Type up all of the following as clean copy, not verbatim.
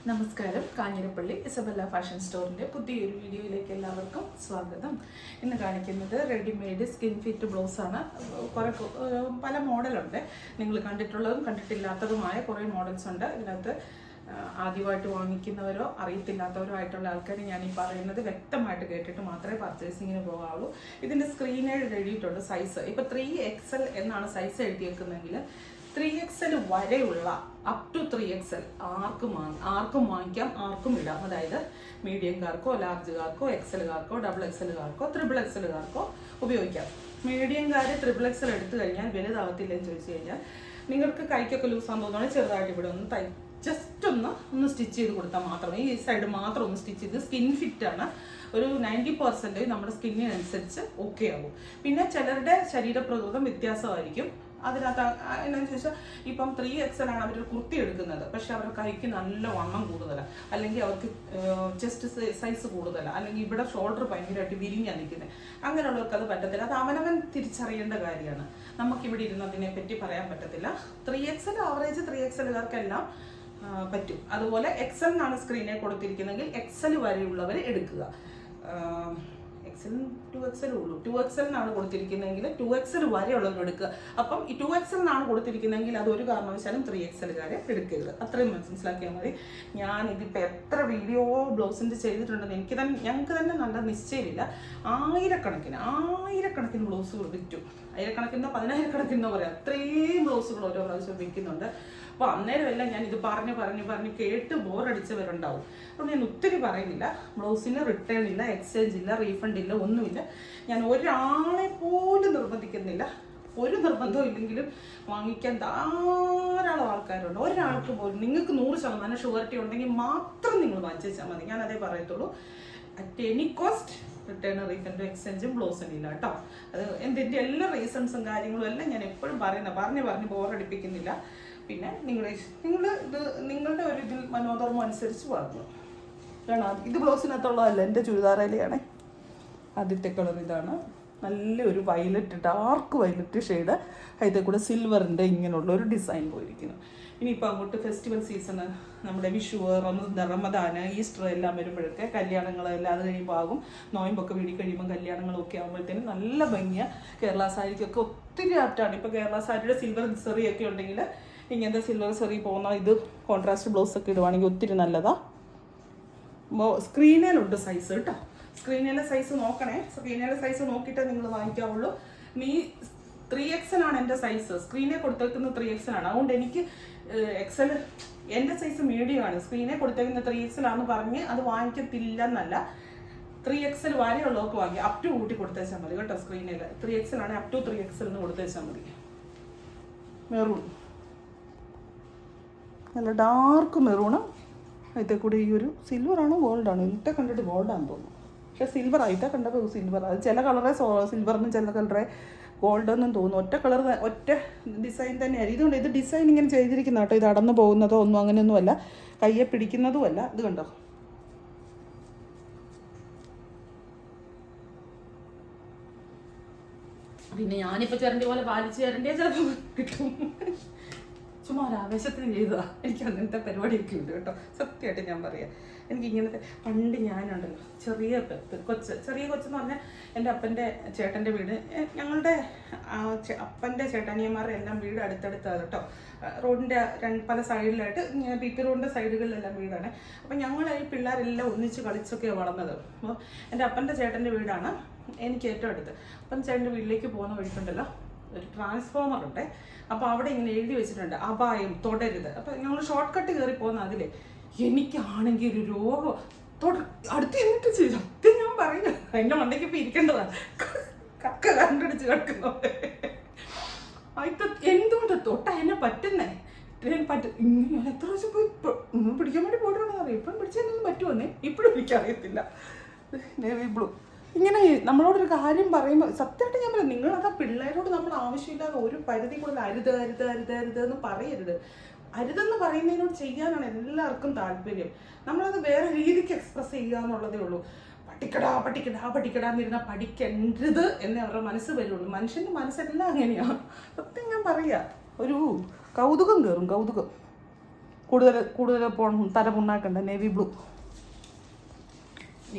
നമസ്കാരം. Kanjirappally Isabella fashion സ്റ്റോറിൻ്റെ പുതിയൊരു വീഡിയോയിലേക്ക് എല്ലാവർക്കും സ്വാഗതം. ഇന്ന് കാണിക്കുന്നത് റെഡിമെയ്ഡ് സ്കിൻ ഫിറ്റ് ബ്ലൗസാണ്. പല മോഡലുണ്ട്. നിങ്ങൾ കണ്ടിട്ടുള്ളതും കണ്ടിട്ടില്ലാത്തതുമായ കുറേ മോഡൽസ് ഉണ്ട്. ഇതിനകത്ത് ആദ്യമായിട്ട് വാങ്ങിക്കുന്നവരോ അറിയത്തില്ലാത്തവരോ ആയിട്ടുള്ള ആൾക്കാർ ഞാൻ ഈ പറയുന്നത് വ്യക്തമായിട്ട് കേട്ടിട്ട് മാത്രമേ പർച്ചേസിങ്ങിന് പോകാവുള്ളൂ. ഇതിൻ്റെ സ്ക്രീനിൽ എഴുതിയിട്ടുണ്ട് സൈസ്. ഇപ്പോൾ 3XL എന്നാണ് സൈസ് എഴുതിയേക്കുന്നതെങ്കിൽ 3XL വരെയുള്ള അപ് ടു 3XL ആർക്കും വാങ്ങിക്കാം, ആർക്കും ഇടാം. അതായത് മീഡിയംകാർക്കോ ലാർജുകാർക്കോ എക്സലുകാർക്കോ XXLകാർക്കോ XXLകാർക്കോ ഉപയോഗിക്കാം. മീഡിയംകാർ XXL എടുത്തു കഴിഞ്ഞാൽ വലുതാകത്തില്ലെന്ന് ചോദിച്ചു കഴിഞ്ഞാൽ നിങ്ങൾക്ക് കൈക്കൊക്കെ ലൂസാന്ന് തോന്നുകയാണെങ്കിൽ ചെറുതായിട്ട് ഇവിടെ ഒന്ന് ജസ്റ്റ് ഒന്ന് സ്റ്റിച്ച് ചെയ്ത് കൊടുത്താൽ മാത്രം, ഈ സൈഡ് മാത്രം ഒന്ന് സ്റ്റിച്ച് ചെയ്ത് സ്കിൻ ഫിറ്റാണ്. ഒരു 90% നമ്മുടെ സ്കിന്നിനനുസരിച്ച് ഓക്കെ ആകും. പിന്നെ ചിലരുടെ ശരീരപ്രകൃതം വ്യത്യാസമായിരിക്കും. അതിനകത്ത് എന്നാന്ന് ചോദിച്ചാൽ ഇപ്പം 3XL ആണ് അവർ കുർത്തി എടുക്കുന്നത്, പക്ഷെ അവരുടെ കൈക്ക് നല്ല വണ്ണം കൂടുതലാണ്, അല്ലെങ്കിൽ അവർക്ക് ചെസ്റ്റ് സൈസ് കൂടുതലാണ്, അല്ലെങ്കിൽ ഇവിടെ ഷോൾഡർ ഭയങ്കരമായിട്ട് വിരിഞ്ഞാണ് നിൽക്കുന്നത്. അങ്ങനെയുള്ളവർക്ക് അത് പറ്റത്തില്ല. അത് അവനവൻ തിരിച്ചറിയേണ്ട കാര്യമാണ്. നമുക്കിവിടെ ഇരുന്ന് അതിനെ പറ്റി പറയാൻ പറ്റത്തില്ല. 3XL ആവറേജ് 3XLകാർക്കെല്ലാം പറ്റും. അതുപോലെ XL എന്നാണ് സ്ക്രീനിൽ കൊടുത്തിരിക്കുന്നതെങ്കിൽ XL വരെയുള്ളവർ എടുക്കുക. XL 2XL ഉള്ളൂ. 2XL എന്നാണ് കൊടുത്തിരിക്കുന്നതെങ്കിൽ 2XL വരെയുള്ളവർ എടുക്കുക. അപ്പം ഈ 2XL എന്നാണ് കൊടുത്തിരിക്കുന്നതെങ്കിൽ അതൊരു കാരണവശാലും 3XLകാരെ എടുക്കരുത്. അത്രയും മനസ്സിലാക്കിയാൽ മതി. ഞാൻ ഇതിപ്പോൾ എത്ര വീഡിയോ ബ്ലൗസിൻ്റെ ചെയ്തിട്ടുണ്ടെന്ന് ഞങ്ങൾക്ക് തന്നെ നല്ല നിശ്ചയമില്ല. ആയിരക്കണക്കിന് ബ്ലൗസുകൾ വിറ്റു. ആയിരക്കണക്കിനോ 10,000 പറയാം. അത്രയും ബ്ലൗസുകൾ ഓരോ പ്രാവശ്യം വിൽക്കുന്നുണ്ട്. അപ്പോൾ അന്നേരമെല്ലാം ഞാൻ ഇത് പറഞ്ഞ് കേട്ട് ബോറടിച്ചവരുണ്ടാവും. അതുകൊണ്ട് ഞാൻ ഒത്തിരി പറയുന്നില്ല. ബ്ലൗസിന് റിട്ടേൺ ഇല്ല, എക്സ്ചേഞ്ച് ഇല്ല, റീഫണ്ട് ഇല്ല, ഒന്നുമില്ല. ഞാൻ ഒരാളെ പോലും നിർബന്ധിക്കുന്നില്ല. ഒരു നിർബന്ധവും ഇല്ലെങ്കിലും വാങ്ങിക്കാൻ ധാരാളം ആൾക്കാരുണ്ട്. ഒരാൾക്ക് പോലും നിങ്ങൾക്ക് 100% ഷുവറിറ്റി ഉണ്ടെങ്കിൽ മാത്രം നിങ്ങൾ വാങ്ങിച്ചാൽ മതി. ഞാൻ അതേ പറയത്തുള്ളൂ. അറ്റ് എനി കോസ്റ്റ് റിട്ടേൺ റീഫണ്ടും എക്സ്ചേഞ്ചും ബ്ലൗസിനും ഇല്ല കേട്ടോ. അത് എൻ്റെ എല്ലാ റീസൺസും കാര്യങ്ങളും എല്ലാം ഞാൻ എപ്പോഴും പറഞ്ഞ് ബോറടിപ്പിക്കുന്നില്ല. പിന്നെ നിങ്ങളുടെ ഒരു ഇതിൽ മനോധർമ്മം അനുസരിച്ച് പറഞ്ഞു വേണം. ഇത് ബ്ലൗസിനകത്തുള്ളതല്ല, എൻ്റെ ചുരിദാറയിലെയാണേ. ആദ്യത്തെ കളർ ഇതാണ്. നല്ലൊരു ഡാർക്ക് വയലറ്റ് ഷെയ്ഡ്. അതിൽ കൂടെ സിൽവറിൻ്റെ ഇങ്ങനെയുള്ള ഒരു ഡിസൈൻ പോയിരിക്കുന്നു. ഇനിയിപ്പോൾ അങ്ങോട്ട് ഫെസ്റ്റിവൽ സീസണ്, നമ്മുടെ വിഷു, റമദാന്, ഈസ്റ്റർ എല്ലാം വരുമ്പോഴൊക്കെ കല്യാണങ്ങളെല്ലാം അത് കഴിയുമ്പോൾ ആകും. നോയമ്പൊക്കെ വീടി കഴിയുമ്പോൾ കല്യാണങ്ങളൊക്കെ ആകുമ്പോഴത്തേനും നല്ല ഭംഗിയാണ്. കേരള സാരിക്കൊക്കെ ഒത്തിരി ആപ്റ്റാണ്. ഇപ്പോൾ കേരള സാരിയുടെ സിൽവർ സെറിയൊക്കെ ഉണ്ടെങ്കിൽ ഇങ്ങനത്തെ സിൽവർ സെറി പോകുന്ന ഇത് കോൺട്രാസ്റ്റ് ബ്ലൗസൊക്കെ ഇടുവാണെങ്കിൽ ഒത്തിരി നല്ലതാണ്. സ്ക്രീനിലുണ്ട് സൈസ് കേട്ടോ. സ്ക്രീനിലെ സൈസ് നോക്കണേ. സ്ക്രീനിലെ സൈസ് നോക്കിയിട്ടേ നിങ്ങൾ വാങ്ങിക്കാവുള്ളൂ. 3XL ആണ് എൻ്റെ സൈസ്. സ്ക്രീനിൽ കൊടുത്തേക്കുന്ന 3XL ആണ്. അതുകൊണ്ട് എനിക്ക് XL എൻ്റെ സൈസ് മീഡിയം ആണ്. സ്ക്രീനിൽ കൊടുത്തേക്കുന്ന 3XL ആണെന്ന് പറഞ്ഞ് അത് വാങ്ങിക്കത്തില്ല എന്നല്ല. 3XL വരെയുള്ളവർക്ക് വാങ്ങി അപ് ടു കൂട്ടി കൊടുത്തേച്ചാൽ മതി കേട്ടോ. സ്ക്രീനിൽ 3XL ആണ്, അപ് ടു 3XL എന്ന് കൊടുത്തേച്ചാൽ മതി. മെറൂൺ, നല്ല ഡാർക്ക് മെറൂണ്. അതിൽ കൂടി ഈ ഒരു സിൽവറാണോ ഗോൾഡാണോ, ഇട്ട കണ്ടിട്ട് ഗോൾഡാണെന്ന് തോന്നുന്നു. പക്ഷേ സിൽവർ ആയിട്ടാ കണ്ടപ്പോൾ സിൽവർ. അത് ചില കളറെ സിൽവറിനും ചില കളറെ ഗോൾഡെന്നും തോന്നുന്നു. ഒറ്റ ഡിസൈൻ തന്നെയായിരിക്കും. ഇതുകൊണ്ട് ഇത് ഡിസൈൻ ഇങ്ങനെ ചെയ്തിരിക്കുന്ന കേട്ടോ. ഇത് അടന്നു പോകുന്നതോ ഒന്നും അങ്ങനെയൊന്നുമല്ല, കയ്യെ പിടിക്കുന്നതുമല്ല. ഇത് കണ്ടോ. പിന്നെ ഞാനിപ്പോൾ ചിരണ്ടി പോലെ പാലിച്ച് ചിരണ്ടിയാൽ ചിലപ്പോൾ കിട്ടും. ചുമ്മാ ഒരു ആവേശത്തിന് ചെയ്തതാ. എനിക്ക് അങ്ങനത്തെ പരിപാടിയൊക്കെ ഉണ്ട് കേട്ടോ. സത്യമായിട്ട് ഞാൻ പറയാം. എനിക്കിങ്ങനത്തെ പണ്ട് ഞാനുണ്ടല്ലോ ചെറിയ കൊച്ചെന്ന് പറഞ്ഞാൽ എൻ്റെ അപ്പൻ്റെ ചേട്ടൻ്റെ വീട്, ഞങ്ങളുടെ അപ്പൻ്റെ ചേട്ടനിയന്മാരുടെ എല്ലാം വീട് അടുത്തടുത്താണ് കേട്ടോ. റോഡിൻ്റെ പല സൈഡിലായിട്ട് ഇങ്ങനെ PP റോഡിൻ്റെ സൈഡുകളിലെല്ലാം വീടാണ്. അപ്പം ഞങ്ങൾ ഈ പിള്ളേരെല്ലാം ഒന്നിച്ച് കളിച്ചൊക്കെയാണ് വളർന്നത്. അപ്പോൾ എൻ്റെ അപ്പൻ്റെ ചേട്ടൻ്റെ വീടാണ് എനിക്ക് ഏറ്റവും അടുത്ത്. അപ്പം ചേട്ടൻ്റെ വീട്ടിലേക്ക് പോകുന്ന വഴിക്കുണ്ടല്ലോ ഒരു ട്രാൻസ്ഫോമർ ഉണ്ട്. അപ്പോൾ അവിടെ ഇങ്ങനെ എഴുതി വെച്ചിട്ടുണ്ട്, അപായം തൊടരുത്. അപ്പം ഞങ്ങൾ ഷോർട്ട് കട്ട് കയറി പോകുന്ന അതിൽ എനിക്കാണെങ്കിൽ ഒരു രോഗം അടുത്ത് എന്നിട്ട് ചെയ്തു. സത്യം ഞാൻ പറയുക, എൻ്റെ മണ്ടയ്ക്ക് ഇപ്പം ഇരിക്കേണ്ടതാണ്. കക്ക കണ്ടടിച്ച് കിടക്കുന്നത് എന്തുകൊണ്ട് തൊട്ടാ എന്നെ പറ്റുന്നേ ഇങ്ങനെ എത്ര ദിവസം പോയി പിടിക്കാൻ വേണ്ടി പോയിട്ടുണ്ടെന്ന് അറിയാം. ഇപ്പം പിടിച്ചതൊന്നും പറ്റുമെന്നേ ഇപ്പോഴും എനിക്കറിയത്തില്ല. Navy blue. ഇങ്ങനെ നമ്മളോടൊരു കാര്യം പറയുമ്പോൾ സത്യമായിട്ട് ഞാൻ പറയാം, നിങ്ങളത് പിള്ളേരോട് നമ്മൾ ആവശ്യമില്ലാതെ ഒരു പരിധി കൂടുതൽ അരുതെന്ന് പറയരുത്. അരുതെന്ന് പറയുന്നതിനോട് ചെയ്യാനാണ് എല്ലാവർക്കും താല്പര്യം. നമ്മളത് വേറെ രീതിക്ക് എക്സ്പ്രസ് ചെയ്യുക എന്നുള്ളതേ ഉള്ളൂ. പഠിക്കടാ എന്നിരുന്നാൽ പഠിക്കരുത് എന്നേ അവരുടെ മനസ്സ് വരുള്ളൂ. മനുഷ്യൻ്റെ മനസ്സെല്ലാം അങ്ങനെയാണ്. സത്യം ഞാൻ പറയാം. ഒരു കൗതുകം കയറും. കൂടുതൽ തല പുണ്ണാക്കണ്ട. Navy blue.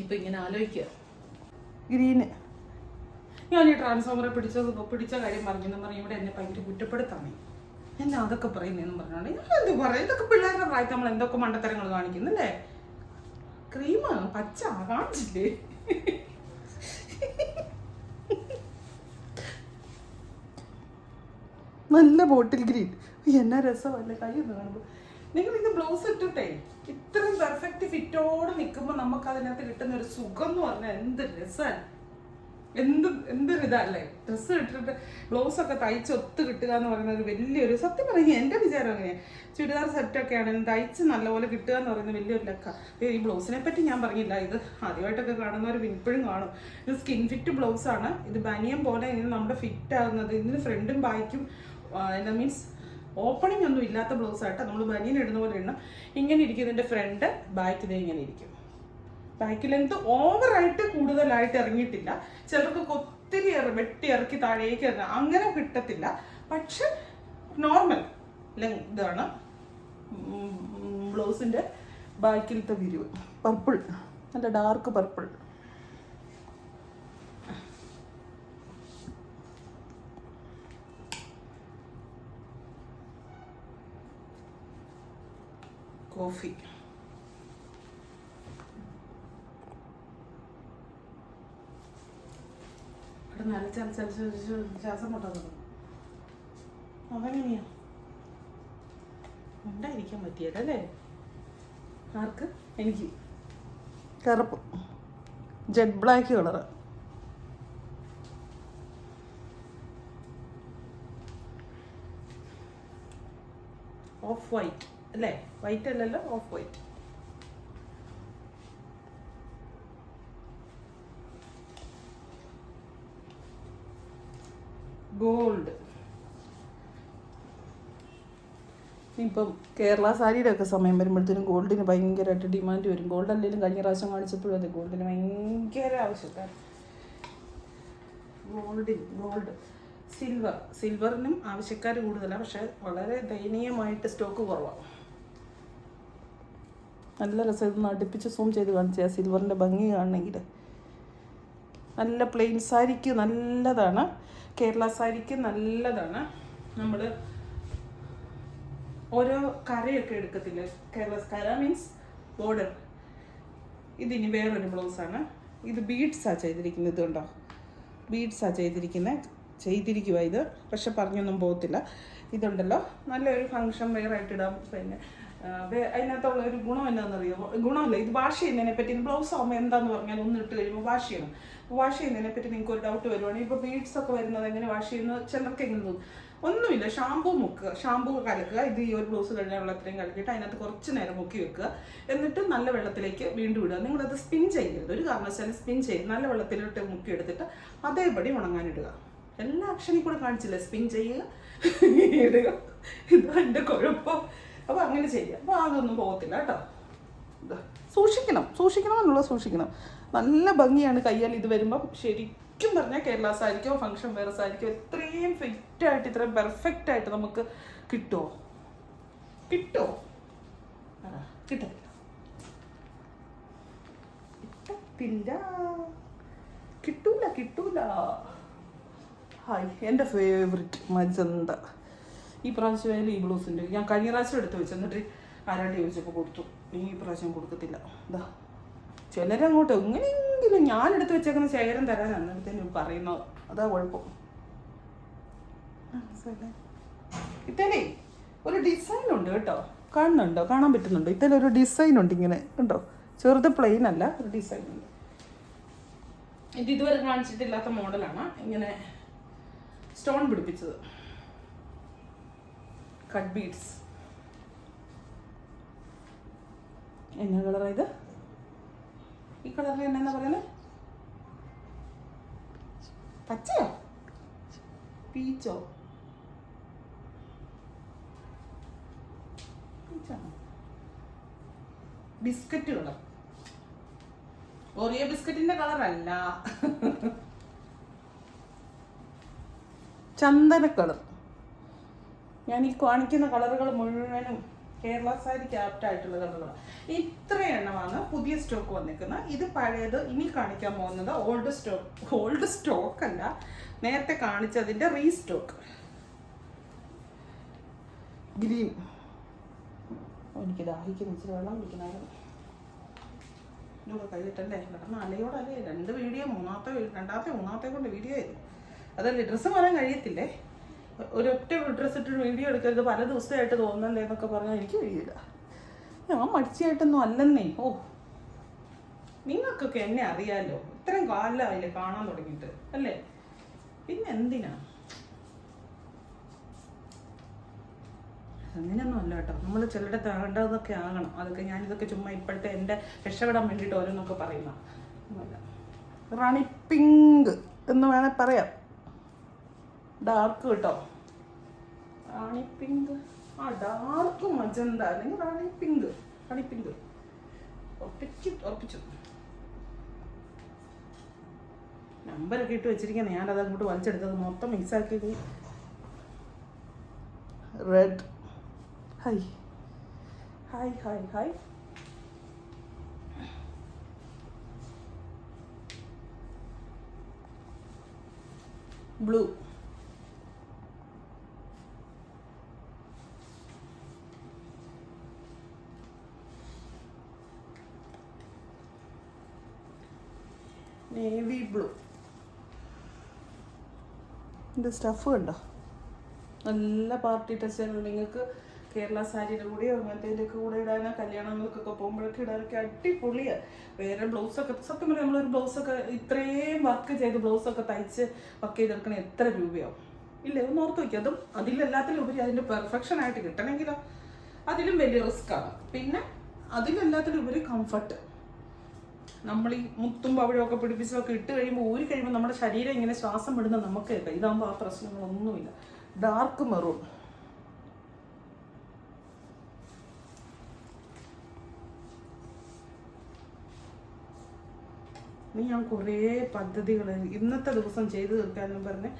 ഇപ്പം ഇങ്ങനെ ആലോചിക്കുക. ഗ്രീന്. ഞാൻ ഈ ട്രാൻസ്ഫോമറെ പിടിച്ച കാര്യം പറഞ്ഞെന്ന് പറഞ്ഞ് ഇവിടെ എന്നെ ഭയങ്കര കുറ്റപ്പെടുത്താണ്. എന്നെ അതൊക്കെ പറയുന്നതെന്ന് പറഞ്ഞാണ്. ഞാൻ എന്ത് പറയാം, ഇതൊക്കെ പിള്ളേരുടെ പ്രായത്തിൽ നമ്മൾ എന്തൊക്കെ മണ്ടത്തരങ്ങൾ കാണിക്കുന്നല്ലേ. ക്രീം പച്ച കാണിച്ചില്ലേ. നല്ല ബോട്ടിൽ ഗ്രീൻ. എന്നാ രസമല്ലേ കൈ ഒന്ന് കാണുമ്പോൾ. നിങ്ങൾ ഇത് ബ്ലൗസ് ഇട്ടിട്ടേ ഇത്രയും പെർഫെക്റ്റ് ഫിറ്റോടെ നിൽക്കുമ്പോൾ നമുക്ക് അതിനകത്ത് കിട്ടുന്ന ഒരു സുഖം എന്ന് പറഞ്ഞാൽ എന്ത് രസമാണ്. എന്തൊരു ഇതല്ലേ. ഡ്രസ്സ് ഇട്ടിട്ട് ബ്ലൗസൊക്കെ തയ്ച്ച് ഒത്ത് കിട്ടുക എന്ന് പറയുന്നത് ഒരു വലിയൊരു, സത്യം പറയുക എൻ്റെ വിചാരം അങ്ങനെയാണ്. ചുരിദാർ സെറ്റൊക്കെ ആണെങ്കിൽ തയ്ച്ച് നല്ലപോലെ കിട്ടുക എന്ന് പറയുന്നത് വലിയൊരു ലക്ക. ഈ ബ്ലൗസിനെ പറ്റി ഞാൻ പറഞ്ഞില്ല. ഇത് ആദ്യമായിട്ടൊക്കെ കാണുന്നവർ ഇപ്പോഴും കാണും. ഇത് സ്കിൻ ഫിറ്റ് ബ്ലൗസാണ്. ഇത് ബനിയൻ പോലെ ഇങ്ങനെ നമ്മുടെ ഫിറ്റ് ആകുന്നത്. ഇതിന് ഫ്രണ്ടും ബാക്കും എന്താ മീൻസ് ഓപ്പണിംഗ് ഒന്നും ഇല്ലാത്ത ബ്ലൗസായിട്ട് നമ്മൾ ബനിയൻ ഇടുന്ന പോലെ ഇടണം. ഇങ്ങനെ ഇരിക്കും ഇതിൻ്റെ ഫ്രണ്ട്. ബാക്ക് ഇത് ഇങ്ങനെ ഇരിക്കും. ബാക്ക് ലെങ്ത് ഓവറായിട്ട് കൂടുതലായിട്ട് ഇറങ്ങിയിട്ടില്ല. ചിലർക്ക് ഒത്തിരി വെട്ടി ഇറക്കി താഴേക്ക് ഇറങ്ങാം, അങ്ങനെ കിട്ടത്തില്ല. പക്ഷെ നോർമൽ ഇതാണ് ബ്ലൗസിൻ്റെ ബാക്കിലത്തെ വിരിവ്. പർപ്പിൾ, നല്ല ഡാർക്ക് പർപ്പിൾ. കോഫി. ശ്വാസം മുട്ടാൻ തുടങ്ങും. അതെങ്ങനെയാ ഉണ്ടായിരിക്കാൻ പറ്റിയതല്ലേ ആർക്ക്? എനിക്ക് കറുപ്പ്, jet black colour. Of white അല്ലേ? വൈറ്റ് അല്ലല്ലോ, ഓഫ് വൈറ്റ്. ഗോൾഡ്. ഇപ്പം കേരള സാരിയുടെ ഒക്കെ സമയം വരുമ്പോഴത്തേനും ഗോൾഡിന് ഭയങ്കരമായിട്ട് ഡിമാൻഡ് വരും. ഗോൾഡ് അല്ലെങ്കിലും കഴിഞ്ഞ പ്രാവശ്യം കാണിച്ചപ്പോഴും അതെ, ഗോൾഡിന് ഭയങ്കര ആവശ്യക്കാർ. ഗോൾഡ്. സിൽവറിനും ആവശ്യക്കാർ കൂടുതലാണ്. പക്ഷെ വളരെ ദയനീയമായിട്ട് സ്റ്റോക്ക് കുറവാണ്. നല്ല രസം. ഇതൊന്ന് അടുപ്പിച്ച് സൂം ചെയ്ത് കാണിച്ചാൽ സിൽവറിൻ്റെ ഭംഗി കാണണമെങ്കിൽ. നല്ല പ്ലെയിൻ സാരിക്ക് നല്ലതാണ്. കേരള സാരിക്ക് നല്ലതാണ്. നമ്മൾ ഓരോ കരയൊക്കെ എടുക്കത്തില്ലേ, കേരള കര മീൻസ് ബോർഡർ. ഇതിനി വേറൊരു ബ്ലൗസാണ്. ഇത് ബീഡ്സാണ് ചെയ്തിരിക്കുന്നത്. ഇതുണ്ടോ, ബീഡ്സാണ് ചെയ്തിരിക്കുക ഇത്. പക്ഷെ പറഞ്ഞൊന്നും പോകത്തില്ല. ഇതുണ്ടല്ലോ, നല്ലൊരു ഫങ്ഷൻ വെയർ ആയിട്ട് ഇടാം. പിന്നെ അതിനകത്തുള്ള ഒരു ഗുണം എന്താണെന്നറിയാമോ? ഗുണമല്ല, ഇത് വാഷ് ചെയ്യുന്നതിനെ പറ്റി. ബ്ലൗസ് ആകുമ്പോൾ എന്താന്ന് പറഞ്ഞാൽ ഒന്ന് ഇട്ട് കഴിയുമ്പോൾ വാഷ് ചെയ്യണം. വാഷ് ചെയ്യുന്നതിനെ പറ്റി നിങ്ങൾക്ക് ഒരു ഡൗട്ട് വരുവാണെങ്കിൽ ഇപ്പോൾ ബീഡ്സ് ഒക്കെ വരുന്നത് എങ്ങനെ വാഷ് ചെയ്യുന്നത് ചിലർക്ക് എങ്ങനെ തോന്നും. ഒന്നുമില്ല, ഷാമ്പൂ കലക്കുക. ഇത് ഈ ഒരു ബ്ലൗസ് കഴിഞ്ഞാൽ അത്രയും കലക്കിയിട്ട് അതിനകത്ത് കുറച്ച് നേരം മുക്കി വെക്കുക. എന്നിട്ട് നല്ല വെള്ളത്തിലേക്ക് വീണ്ടും ഇടുക. നിങ്ങളത് സ്പിൻ ചെയ്യരുത്, ഒരു കാരണവശാലും സ്പിൻ ചെയ്ത് നല്ല വെള്ളത്തിലിട്ട് മുക്കി എടുത്തിട്ട് അതേപടി ഉണങ്ങാനിടുക. എല്ലാ ആക്ഷനിൽ കൂടെ കാണിച്ചില്ലേ, സ്പിൻ ചെയ്യുക, ഇടുക. ഇതാ എൻ്റെ കുഴപ്പം. അപ്പോൾ അങ്ങനെ ചെയ്യുക. അപ്പോൾ അതൊന്നും പോകത്തില്ല കേട്ടോ. സൂക്ഷിക്കണം. നല്ല ഭംഗിയാണ് കയ്യാൽ ഇത് വരുമ്പം. ശരിക്കും പറഞ്ഞാൽ കേരള സാരിക്കോ ഫങ്ഷൻ വെയർ സാരിക്കോ ഇത്രയും ഫിറ്റായിട്ട് ഇത്രയും പെർഫെക്റ്റ് ആയിട്ട് നമുക്ക് കിട്ടുമോ? കിട്ടൂല. ഹായ്, എൻ്റെ ഫേവറേറ്റ് മജന്ത. ഈ പ്രാവശ്യം ഈ ബ്ലൗസിൻ്റെ ഞാൻ കഴിഞ്ഞ പ്രാവശ്യം എടുത്ത് വെച്ചു. എന്നിട്ട് ആരാണ്ട് ചോദിച്ചപ്പോൾ കൊടുത്തു. ഈ പ്രാവശ്യം കൊടുക്കത്തില്ല. ഇതാ ചിലരങ്ങോട്ട് എങ്ങനെയെങ്കിലും ഞാനെടുത്ത് വെച്ചേക്കുന്ന ശേഖരം തരാനാണ് അടുത്തന്നെ പറയുന്നത്. അതാ കുഴപ്പം. ഇത്തലേ ഒരു ഡിസൈൻ ഉണ്ട് കേട്ടോ. കാണാൻ പറ്റുന്നുണ്ടോ? ഇത്തലൊരു ഡിസൈൻ ഉണ്ട് ഇങ്ങനെ ഉണ്ടോ? ചെറുത് പ്ലെയിൻ അല്ല, ഒരു ഡിസൈൻ ഉണ്ട്. ഇത് ഇതുവരെ കാണിച്ചിട്ടില്ലാത്ത മോഡലാണ്. ഇങ്ങനെ സ്റ്റോൺ പിടിപ്പിച്ചത്, കട്ട് ബീഡ്സ്. എന്നാ കളറാണ് ഇത്? ഈ കളറിൽ എന്നാ പറയുന്നത്? പച്ചയോ പീച്ചോ? Biscuit colour. ഓറിയോ ബിസ്ക്കറ്റിന്റെ കളറല്ല, ചന്ദന കളർ. ഞാൻ ഈ കാണിക്കുന്ന കളറുകൾ മുഴുവനും കേരള സാരിക്ക് ആപ്റ്റായിട്ടുള്ള കളറുകളാണ്. ഇത്ര എണ്ണമാണ് പുതിയ സ്റ്റോക്ക് വന്നിരിക്കുന്നത്. ഇത് പഴയത്. ഇനി കാണിക്കാൻ പോകുന്നത് ഓൾഡ് സ്റ്റോക്ക് അല്ല, നേരത്തെ കാണിച്ചതിൻ്റെ റീസ്റ്റോക്ക്. ഗ്രീൻ. എനിക്ക് ദാഹിക്കുന്ന ഇച്ചിരി വെള്ളം കുടിക്കണമായിരുന്നു. കഴിയിട്ടല്ലേ കിടന്ന് അലയോടല്ലേ 2 വീഡിയോ മൂന്നാമത്തെ കൊണ്ട് വീഡിയോ ചെയ്തു. അതല്ലേ ഡ്രസ്സ് മാറാൻ കഴിയത്തില്ലേ. ഒരൊറ്റ ഡ്രസ്സ് ഇട്ട് വീഡിയോ എടുക്കരുത് പല ദിവസമായിട്ട് തോന്നണ്ടേ എന്നൊക്കെ പറഞ്ഞാൽ എനിക്ക് കഴിയില്ല. ഞാൻ മടിച്ചായിട്ടൊന്നും അല്ലെന്നേ. നിങ്ങൾക്കൊക്കെ എന്നെ അറിയാലോ, ഇത്രയും കാലമായില്ലേ കാണാൻ തുടങ്ങിയിട്ട് അല്ലേ, പിന്നെ എന്തിനാ. അങ്ങനെയൊന്നും അല്ല കേട്ടോ, നമ്മൾ ചിലരുടെ താണ്ടതൊക്കെ ആകണം. അതൊക്കെ ഞാനിതൊക്കെ ചുമ്മാ ഇപ്പോഴത്തെ എൻ്റെ രക്ഷപ്പെടാൻ വേണ്ടിയിട്ട് ഓരോന്നൊക്കെ പറയുന്ന ഒന്നുമല്ല. റാണി പിങ്ക് എന്ന് വേണേൽ പറയാം. ഡാർക്ക് കേട്ടോ, റാണി പിങ്ക്. ഡാർക്ക് മജന്ത അല്ലെങ്കിൽ റാണി പിങ്ക് ഉറപ്പിച്ചു. നമ്പരൊക്കെ ഇട്ട് വെച്ചിരിക്കുന്നത്, ഞാനത് അങ്ങോട്ട് വലിച്ചെടുത്തത് മൊത്തം മിക്സാക്കിയത്. റെഡ്. ഹായ് ബ്ലൂ. Navy blue. ഇതിൻ്റെ സ്റ്റഫ് കണ്ടോ, നല്ല പാർട്ടി ടച്ചാണ്. നിങ്ങൾക്ക് കേരള സാരിയുടെ കൂടെയോ അങ്ങനത്തേൻ്റെയൊക്കെ കൂടെ ഇടാനോ കല്യാണങ്ങൾക്കൊക്കെ പോകുമ്പോഴൊക്കെ ഇടാനൊക്കെ അടിപൊളിയാണ്. വേറെ ബ്ലൗസൊക്കെ സത്യം പറയാം, നമ്മളൊരു ബ്ലൗസൊക്കെ ഇത്രയും വർക്ക് ചെയ്ത് ബ്ലൗസൊക്കെ തയ്ച്ച് വർക്ക് ചെയ്തെടുക്കണ എത്ര രൂപയാവും ഇല്ലേ, ഒന്ന് ഓർത്ത് വയ്ക്കും. അതും അതിലെല്ലാത്തിലും ഉപരി അതിൻ്റെ പെർഫെക്ഷനായിട്ട് കിട്ടണമെങ്കിലോ അതിലും വലിയ റിസ്ക്കാണ്. പിന്നെ അതിലെല്ലാത്തിലും ഉപരി കംഫർട്ട്. നമ്മൾ ഈ മുത്തും പവിഴമൊക്കെ പിടിപ്പിച്ചൊക്കെ ഇട്ട് കഴിയുമ്പോൾ ഊരി കഴിയുമ്പോൾ നമ്മുടെ ശരീരം ഇങ്ങനെ ശ്വാസം വിടുന്ന നമുക്ക് കേൾക്കാം. ഇതാകുമ്പോൾ ആ പ്രശ്നങ്ങളൊന്നുമില്ല. Dark maroon. ഞാൻ കുറേ പദ്ധതികൾ ഇന്നത്തെ ദിവസം ചെയ്തു തീർക്കാനും പറഞ്ഞ്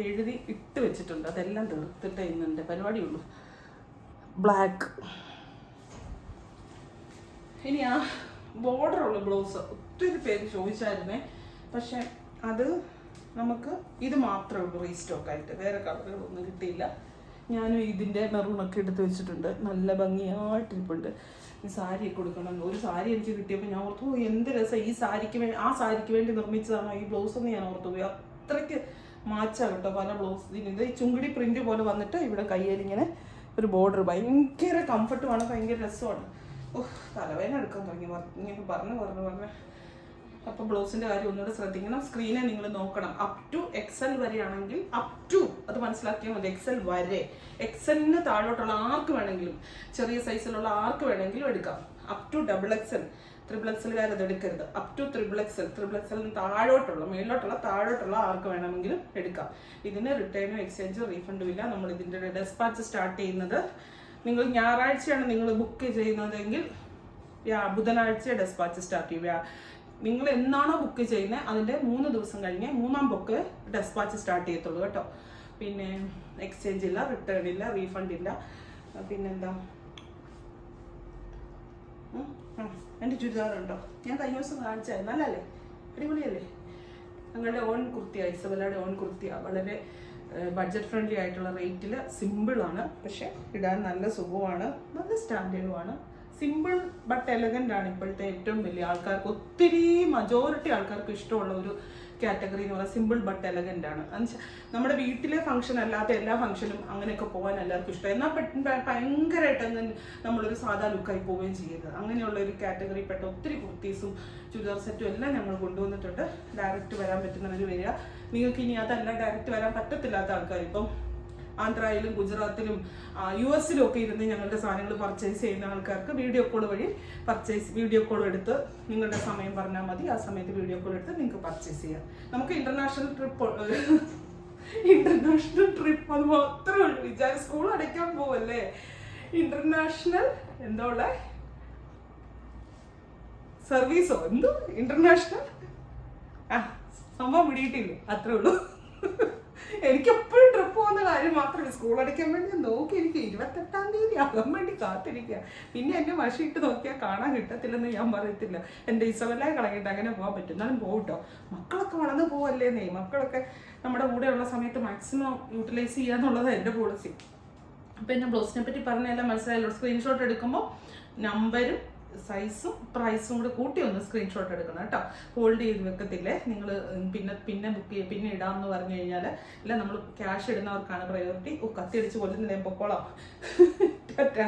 എഴുതി ഇട്ട് വെച്ചിട്ടുണ്ട്. അതെല്ലാം തീർത്തിട്ടേ ഇന്ന് എൻ്റെ പരിപാടിയുള്ളൂ. ബ്ലാക്ക്. ഇനി ആ ബോർഡറുള്ള ബ്ലൗസ് ഒത്തിരി പേര് ചോദിച്ചായിരുന്നേ, പക്ഷെ അത് നമുക്ക് ഇത് മാത്രമേ ഉള്ളൂ റീസ്റ്റോക്കായിട്ട്, വേറെ കളറുകളൊന്നും കിട്ടിയില്ല. ഞാനും ഇതിൻ്റെ മെറൂണൊക്കെ എടുത്ത് വെച്ചിട്ടുണ്ട്, നല്ല ഭംഗിയായിട്ടിരിപ്പുണ്ട്. ഈ സാരിയൊക്കെ കൊടുക്കണം. ഒരു സാരി എനിക്ക് കിട്ടിയപ്പോൾ ഞാൻ ഓർത്തു എന്ത് രസം, ഈ ആ സാരിക്ക് വേണ്ടി നിർമ്മിച്ചതാണോ ഈ ബ്ലൗസ് എന്ന് ഞാൻ ഓർത്തു പോയി. അത്രയ്ക്ക് മാച്ചാണ് കേട്ടോ പല ബ്ലൗസിന്. ഇത് ചുങ്കിടി പ്രിന്റ് പോലെ വന്നിട്ട് ഇവിടെ കയ്യിലിങ്ങനെ ഒരു ബോർഡർ. ഭയങ്കര കംഫർട്ടുമാണ്, ഭയങ്കര രസമാണ്. തലവേദന എടുക്കാൻ തുടങ്ങി ഇങ്ങനെ പറഞ്ഞു. അപ്പോൾ ബ്ലൗസിൻ്റെ കാര്യം ഒന്നുകൂടെ ശ്രദ്ധിക്കണം. സ്ക്രീനെ നിങ്ങൾ നോക്കണം. അപ് ടു XL വരെയാണെങ്കിൽ അത് മനസ്സിലാക്കിയാൽ മതി. XL വരെ, XLന് താഴോട്ടുള്ള ആർക്ക് വേണമെങ്കിലും, ചെറിയ സൈസിലുള്ള ആർക്ക് വേണമെങ്കിലും എടുക്കാം. അപ് ടു XXL, XXL അത് എടുക്കരുത്. അപ് ടു XXL താഴോട്ടുള്ള മേലോട്ടുള്ള ആർക്ക് വേണമെങ്കിലും എടുക്കാം. ഇതിന് റിട്ടേണും എക്സ്ചേഞ്ചും റീഫണ്ടും ഇല്ല. നമ്മൾ ഇതിൻ്റെ ഡെസ്പാച്ച് സ്റ്റാർട്ട് ചെയ്യുന്നത്, നിങ്ങൾ ഞായറാഴ്ചയാണ് നിങ്ങൾ ബുക്ക് ചെയ്യുന്നതെങ്കിൽ ബുധനാഴ്ച ഡെസ്പാച്ച് സ്റ്റാർട്ട് ചെയ്യുക. നിങ്ങൾ എന്നാണോ ബുക്ക് ചെയ്യുന്നത് അതിൻ്റെ 3 ദിവസം കഴിഞ്ഞ് 3-ാം ബുക്ക് ഡെസ്പാച്ച് സ്റ്റാർട്ട് ചെയ്യത്തുള്ളൂ കേട്ടോ. പിന്നെ എക്സ്ചേഞ്ച് ഇല്ല, റിട്ടേൺ ഇല്ല, റീഫണ്ട് ഇല്ല. പിന്നെന്താ, എൻ്റെ ചുരിദാറുണ്ടോ ഞാൻ കഴിഞ്ഞ ദിവസം കാണിച്ചായിരുന്നു, നല്ലല്ലേ, അടിപൊളിയല്ലേ. ഞങ്ങളുടെ ഓൺ കുർത്തിയാണ്, ഇസബല്ലയുടെ ഓൺ കുർത്തിയാണ്. വളരെ ബഡ്ജറ്റ് ഫ്രണ്ട്ലി ആയിട്ടുള്ള റേറ്റിൽ സിമ്പിളാണ്, പക്ഷെ ഇടാൻ നല്ല സുഖമാണ്, നല്ല സ്റ്റാൻഡേർഡുമാണ്. സിമ്പിൾ ബട്ട് എലഗൻ്റ് ആണ് ഇപ്പോഴത്തെ ഏറ്റവും വലിയ ആൾക്കാർക്ക്, ഒത്തിരി മജോറിറ്റി ആൾക്കാർക്ക് ഇഷ്ടമുള്ള ഒരു കാറ്റഗറി എന്ന് പറയുന്നത് സിമ്പിൾ ബട്ട് എലഗൻ്റ് ആണ്. എന്നുവെച്ചാൽ നമ്മുടെ വീട്ടിലെ ഫംഗ്ഷൻ അല്ലാത്ത എല്ലാ ഫംഗ്ഷനും അങ്ങനെയൊക്കെ പോകാൻ എല്ലാവർക്കും ഇഷ്ടം. എന്നാൽ ഭയങ്കരമായിട്ട് നമ്മളൊരു സാധാ ലുക്കായി പോവുകയും ചെയ്യരുത്. അങ്ങനെയുള്ള ഒരു കാറ്റഗറി പെട്ട ഒത്തിരി കുർത്തീസും ചുരിദാർ സെറ്റും എല്ലാം ഞങ്ങൾ കൊണ്ടുവന്നിട്ടുണ്ട്. ഡയറക്റ്റ് വരാൻ പറ്റുന്നവർ വരിക. നിങ്ങൾക്ക് ഇനി അതല്ല ഡയറക്റ്റ് വരാൻ പറ്റത്തില്ലാത്ത ആൾക്കാർ, ഇപ്പം ആന്ധ്രയിലും ഗുജറാത്തിലും US-ലും ഒക്കെ ഇരുന്ന് ഞങ്ങളുടെ സാധനങ്ങൾ പർച്ചേസ് ചെയ്യുന്ന ആൾക്കാർക്ക് വീഡിയോ കോൾ എടുത്ത് നിങ്ങളുടെ സമയം പറഞ്ഞാൽ മതി. ആ സമയത്ത് വീഡിയോ കോൾ എടുത്ത് നിങ്ങൾക്ക് പർച്ചേസ് ചെയ്യാം. നമുക്ക് ഇന്റർനാഷണൽ ട്രിപ്പ് അത് മാത്രമേ ഉള്ളൂ. സ്കൂൾ അടയ്ക്കാൻ പോവല്ലേ, ഇന്റർനാഷണൽ എന്തോ ഉള്ള സർവീസോ എന്തോ ഇന്റർനാഷണൽ സംഭവം പിടിയിട്ടില്ലേ, അത്രേ ഉള്ളൂ. എനിക്ക് എപ്പോഴും ട്രിപ്പ് പോകുന്ന കാര്യം മാത്രമേ സ്കൂൾ അടയ്ക്കാൻ വേണ്ടി നോക്കിയിരിക്കും. 28-ാം തീയതി ആകാൻ വേണ്ടി കാത്തിരിക്കുക. പിന്നെ എന്നെ വശയിട്ട് നോക്കിയാൽ കാണാൻ കിട്ടത്തില്ലെന്ന് ഞാൻ പറയത്തില്ല. എൻ്റെ ഇസബെല്ലയെ കളഞ്ഞിട്ട് അങ്ങനെ പോകാൻ പറ്റും. എന്നാലും പോകട്ടോ, മക്കളൊക്കെ വളർന്ന് പോവല്ലേന്നേ. മക്കളൊക്കെ നമ്മുടെ കൂടെയുള്ള സമയത്ത് മാക്സിമം യൂട്ടിലൈസ് ചെയ്യാന്നുള്ളതാണ് എൻ്റെ പോളിസി. അപ്പം എന്നെ ബ്ലൗസിനെ പറ്റി പറഞ്ഞെല്ലാം മനസ്സിലായല്ലോ. സ്ക്രീൻഷോട്ട് എടുക്കുമ്പോൾ നമ്പരും സൈസും പ്രൈസും കൂടെ കൂട്ടി ഒന്ന് സ്ക്രീൻഷോട്ട് എടുക്കണം കേട്ടോ. ഹോൾഡ് ചെയ്ത് വെക്കത്തില്ലേ നിങ്ങൾ. പിന്നെ ബുക്ക് ചെയ്യുക, പിന്നെ ഇടാമെന്ന് പറഞ്ഞു കഴിഞ്ഞാൽ ഇല്ല, നമ്മൾ ക്യാഷ് ഇടുന്നവർക്കാണ് പ്രയോറിറ്റി. കത്തി അടിച്ച് കൊല്ലുന്നില്ല, പൊക്കോളാം. ടാറ്റാ.